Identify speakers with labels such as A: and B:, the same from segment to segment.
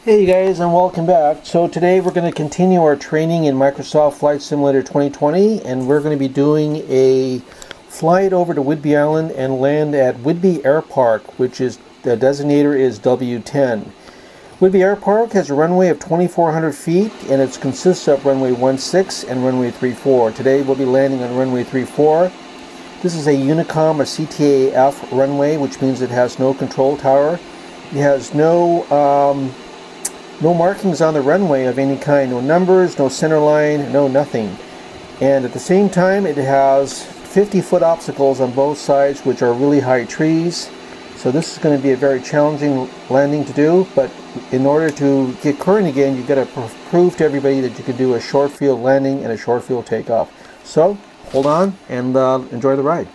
A: Hey you guys, and welcome back. So today we're going to continue our training in Microsoft Flight Simulator 2020, and we're going to be doing a flight over to Whidbey Island and land at Whidbey Airpark, which is the designator is W10. Whidbey Airpark has a runway of 2,400 feet, and it consists of runway 16 and runway 34. Today we'll be landing on runway 34. This is a Unicom, a CTAF runway, which means it has no control tower. It has no markings on the runway of any kind, no numbers, no center line, no nothing. And at the same time, it has 50-foot obstacles on both sides, which are really high trees. So this is going to be a very challenging landing to do, but in order to get current again, you've got to prove to everybody that you can do a short field landing and a short field takeoff. So hold on and enjoy the ride.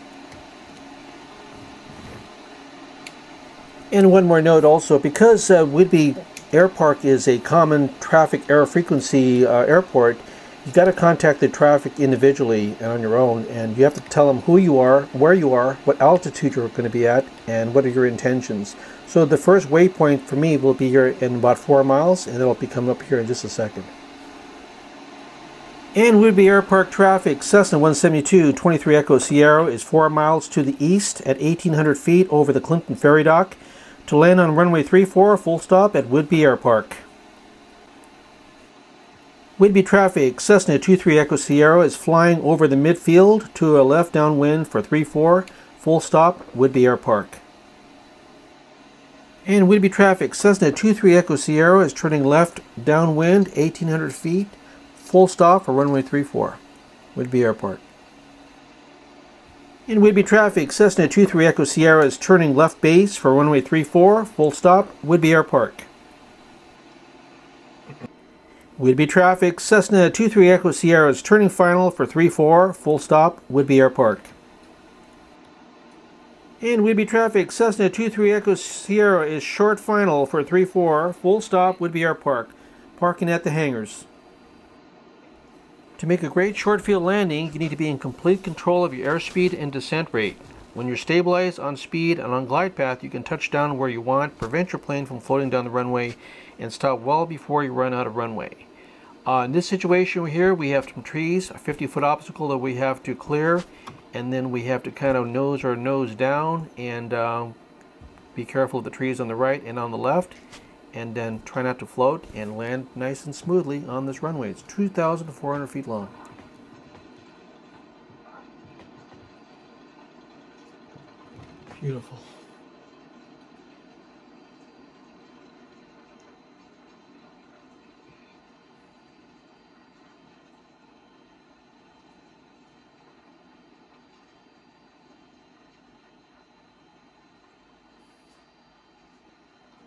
A: And one more note also, because Whidbey Airpark is a common traffic air frequency airport, you've got to contact the traffic individually and on your own, and you have to tell them who you are, where you are, what altitude you're going to be at, and what are your intentions. So the first waypoint for me will be here in about 4 miles, and it'll be coming up here in just a second. And Whidbey Airpark traffic, Cessna 172, 23 Echo Sierra is 4 miles to the east at 1,800 feet over the Clinton Ferry Dock, to land on runway 34, full stop at Whidbey Airpark. Whidbey traffic, Cessna 23 Echo Sierra is flying over the midfield to a left downwind for 34, full stop, Whidbey Airpark. And Whidbey traffic, Cessna 23 Echo Sierra is turning left downwind 1,800 feet, full stop for runway 34, Whidbey Airpark. In Whidbey traffic, Cessna 23 Echo Sierra is turning left base for runway 34, full stop, Whidbey Airpark. Whidbey traffic, Cessna 23 Echo Sierra is turning final for 34, full stop, Whidbey Airpark. In Whidbey traffic, Cessna 23 Echo Sierra is short final for 34, full stop, Whidbey Airpark, parking at the hangars. To make a great short field landing, you need to be in complete control of your airspeed and descent rate. When you're stabilized on speed and on glide path, you can touch down where you want, prevent your plane from floating down the runway, and stop well before you run out of runway. In this situation here, we have some trees, a 50-foot obstacle that we have to clear, and then we have to kind of nose our nose down and be careful of the trees on the right and on the left, and then try not to float and land nice and smoothly on this runway. It's 2,400 feet long. Beautiful.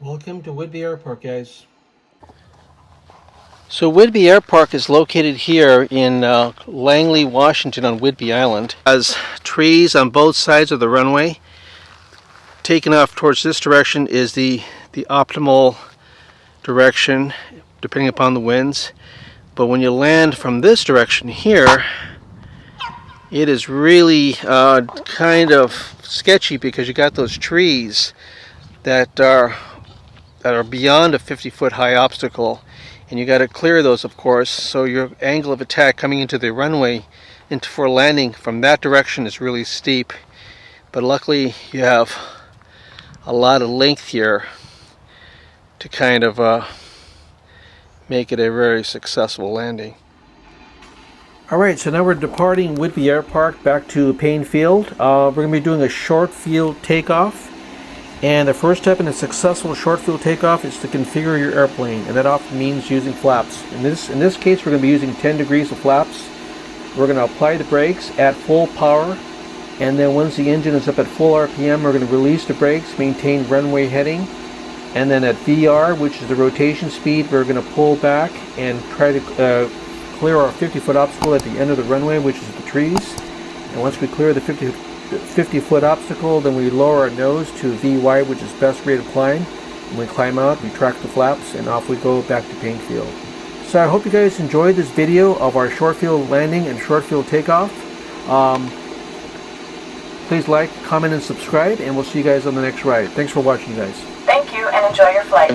A: Welcome to Whidbey Airpark, guys. So Whidbey Airpark is located here in Langley, Washington on Whidbey Island. It has trees on both sides of the runway. Taking off towards this direction is the optimal direction, depending upon the winds. But when you land from this direction here, it is really kind of sketchy because you got those trees that are beyond a 50-foot high obstacle, and you got to clear those, of course, so your angle of attack coming into the runway for landing from that direction is really steep. But luckily you have a lot of length here to kind of make it a very successful landing. Alright, so now we're departing Whidbey Airpark back to Payne Field. We're going to be doing a short field takeoff. And the first step in a successful short field takeoff is to configure your airplane, and that often means using flaps. In this case, we're going to be using 10 degrees of flaps. We're going to apply the brakes at full power, and then once the engine is up at full RPM, we're going to release the brakes, maintain runway heading, and then at VR, which is the rotation speed, we're going to pull back and try to clear our 50-foot obstacle at the end of the runway, which is the trees. And once we clear the 50-foot obstacle, then we lower our nose to VY, which is best rate of climb. When we climb out, we track the flaps, and off we go back to Payne Field. So I hope you guys enjoyed this video of our short field landing and short field takeoff. Please like, comment, and subscribe, and we'll see you guys on the next ride. Thanks for watching, guys.
B: Thank you, and enjoy your flight.